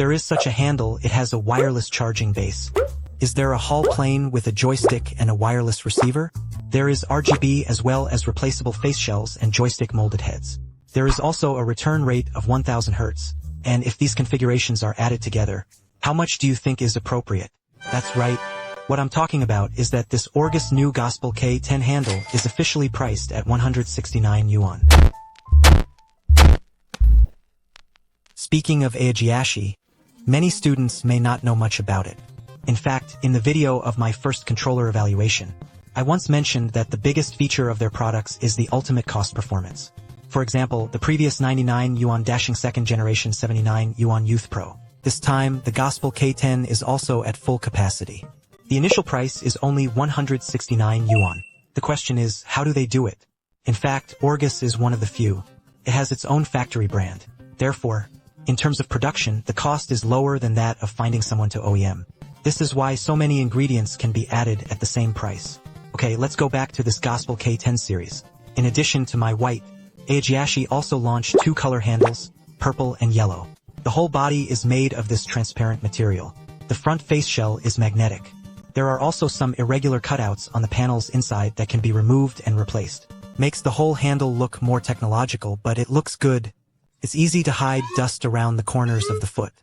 there is such a handle, it has a wireless charging base. Is there a Hall plane with a joystick and a wireless receiver? There is RGB as well as replaceable face shells and joystick molded heads. There is also a return rate of 1000 Hz. And if these configurations are added together, how much do you think is appropriate? That's right. What I'm talking about is that this Orgus new Gospel K10 handle is officially priced at 169 yuan. Speaking of Aogiashi, many students may not know much about it. In fact, in the video of my first controller evaluation, I once mentioned that the biggest feature of their products is the ultimate cost performance. For example, the previous 99 yuan dashing second generation 79 yuan Youth Pro. This time, the Gospel K10 is also at full capacity. The initial price is only 169 yuan. The question is, how do they do it? In fact, Orgus is one of the few. It has its own factory brand. Therefore, in terms of production, the cost is lower than that of finding someone to OEM. This is why so many ingredients can be added at the same price. Okay, let's go back to this Gospel K10 series. In addition to my white, Aogiashi also launched 2 color handles, purple and yellow. The whole body is made of this transparent material. The front face shell is magnetic. There are also some irregular cutouts on the panels inside that can be removed and replaced. Makes the whole handle look more technological, but it looks good. It's easy to hide dust around the corners of the foot.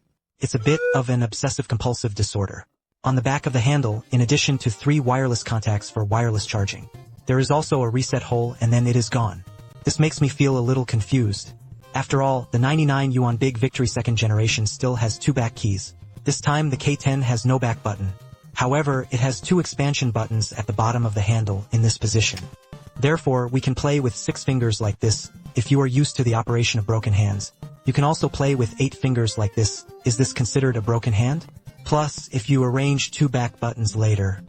It's a bit of an obsessive-compulsive disorder. On the back of the handle, in addition to 3 wireless contacts for wireless charging, there is also a reset hole and then it is gone. This makes me feel a little confused. After all, the 99 yuan Big Victory second generation still has 2 back keys. This time the K10 has no back button. However, it has 2 expansion buttons at the bottom of the handle in this position. Therefore, we can play with 6 fingers like this, if you are used to the operation of broken hands. You can also play with 8 fingers like this. Is this considered a broken hand? Plus, if you arrange 2 back buttons later,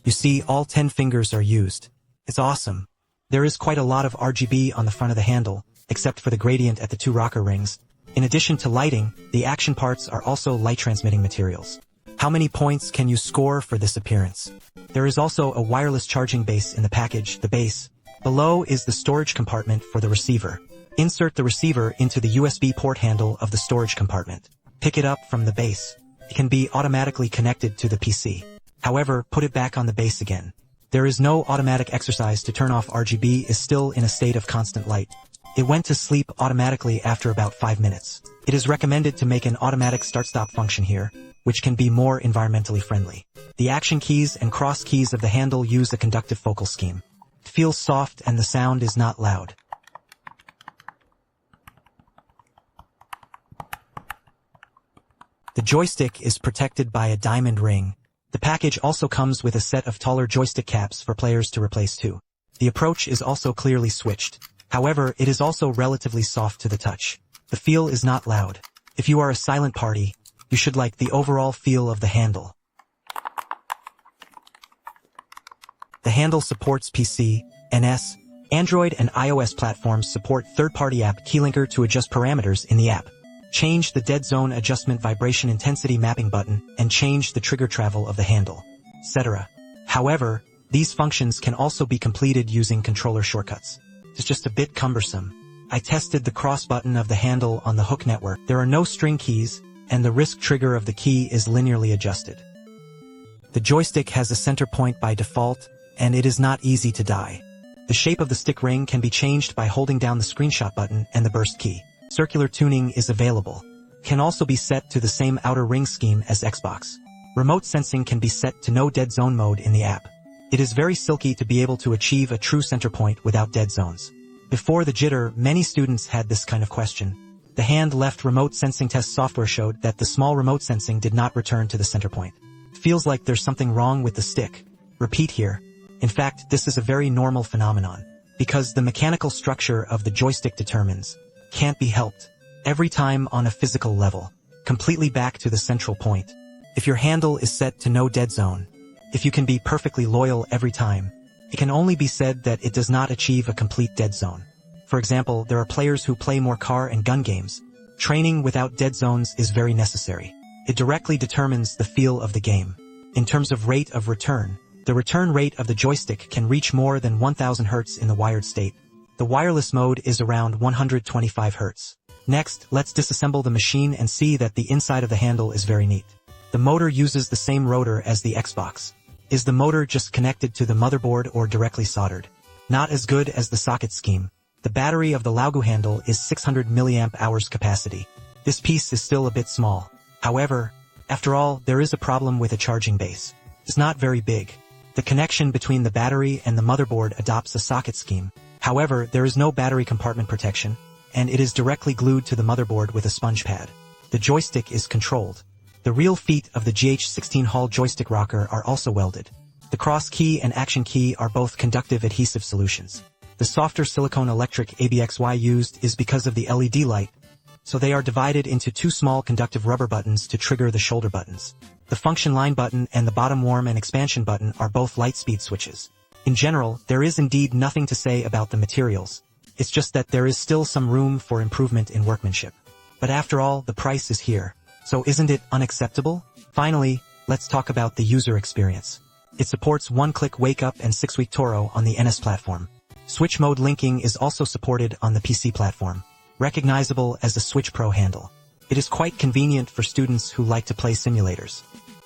you see all 10 fingers are used. It's awesome. There is quite a lot of RGB on the front of the handle, except for the gradient at the 2 rocker rings. In addition to lighting, the action parts are also light-transmitting materials. How many points can you score for this appearance? There is also a wireless charging base in the package, the base. Below is the storage compartment for the receiver. Insert the receiver into the USB port handle of the storage compartment. Pick it up from the base. It can be automatically connected to the PC. However, put it back on the base again. There is no automatic exercise to turn off. RGB is still in a state of constant light. It went to sleep automatically after about 5 minutes. It is recommended to make an automatic start-stop function here, which can be more environmentally friendly. The action keys and cross keys of the handle use a conductive focal scheme. It feels soft and the sound is not loud. The joystick is protected by a diamond ring. The package also comes with a set of taller joystick caps for players to replace too. The approach is also clearly switched. However, it is also relatively soft to the touch. The feel is not loud. If you are a silent party, you should like the overall feel of the handle. The handle supports PC, NS, Android and iOS platforms. Support third-party app Keylinker to adjust parameters in the app. Change the dead zone adjustment vibration intensity mapping button and change the trigger travel of the handle, etc. However, these functions can also be completed using controller shortcuts. It's just a bit cumbersome. I tested the cross button of the handle on the Hook network. There are no string keys, and the risk trigger of the key is linearly adjusted. The joystick has a center point by default, and it is not easy to die. The shape of the stick ring can be changed by holding down the screenshot button and the burst key. Circular tuning is available. Can also be set to the same outer ring scheme as Xbox. Remote sensing can be set to no dead zone mode in the app. It is very silky to be able to achieve a true center point without dead zones. Before the jitter, many students had this kind of question. The hand-left remote sensing test software showed that the small remote sensing did not return to the center point. Feels like there's something wrong with the stick. Repeat here. In fact, this is a very normal phenomenon, because the mechanical structure of the joystick determines, can't be helped, every time on a physical level, completely back to the central point. If your handle is set to no dead zone, if you can be perfectly loyal every time, it can only be said that it does not achieve a complete dead zone. For example, there are players who play more car and gun games. Training without dead zones is very necessary. It directly determines the feel of the game. In terms of rate of return, the return rate of the joystick can reach more than 1000 Hz in the wired state. The wireless mode is around 125 Hz. Next, let's disassemble the machine and see that the inside of the handle is very neat. The motor uses the same rotor as the Xbox. Is the motor just connected to the motherboard or directly soldered? Not as good as the socket scheme. The battery of the Laogu handle is 600 mAh capacity. This piece is still a bit small. However, after all, there is a problem with a charging base. It's not very big. The connection between the battery and the motherboard adopts a socket scheme. However, there is no battery compartment protection, and it is directly glued to the motherboard with a sponge pad. The joystick is controlled. The real feet of the GH16 Hall joystick rocker are also welded. The cross key and action key are both conductive adhesive solutions. The softer silicone electric ABXY used is because of the LED light, so they are divided into two small conductive rubber buttons to trigger the shoulder buttons. The function line button and the bottom warm and expansion button are both light speed switches. In general, there is indeed nothing to say about the materials. It's just that there is still some room for improvement in workmanship. But after all, the price is here. So isn't it unacceptable? Finally, let's talk about the user experience. It supports one-click wake-up and 6-week Toro on the NS platform. Switch mode linking is also supported on the PC platform, recognizable as the Switch Pro handle. It is quite convenient for students who like to play simulators.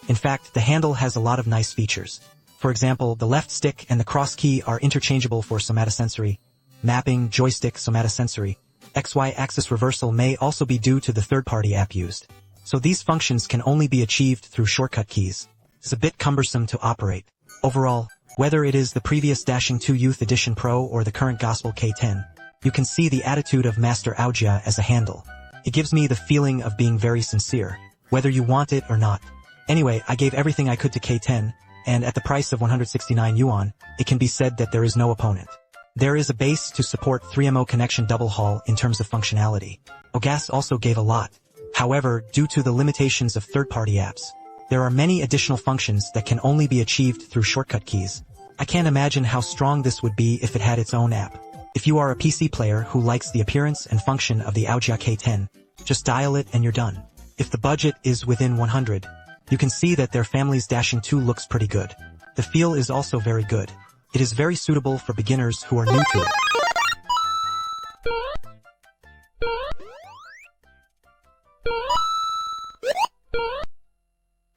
In fact, the handle has a lot of nice features. For example, the left stick and the cross key are interchangeable for somatosensory, mapping, joystick, somatosensory. XY axis reversal may also be due to the third-party app used. So these functions can only be achieved through shortcut keys. It's a bit cumbersome to operate. Overall, whether it is the previous Dashing 2 Youth Edition Pro or the current Gospel K10, you can see the attitude of Master Aojia as a handle. It gives me the feeling of being very sincere, whether you want it or not. Anyway, I gave everything I could to K10, and at the price of 169 yuan, it can be said that there is no opponent. There is a base to support 3MO connection double Hall in terms of functionality. Ogas also gave a lot. However, due to the limitations of third-party apps, there are many additional functions that can only be achieved through shortcut keys. I can't imagine how strong this would be if it had its own app. If you are a PC player who likes the appearance and function of the Aojia K10, just dial it and you're done. If the budget is within 100, you can see that their family's Dashing 2 looks pretty good. The feel is also very good. It is very suitable for beginners who are new to it.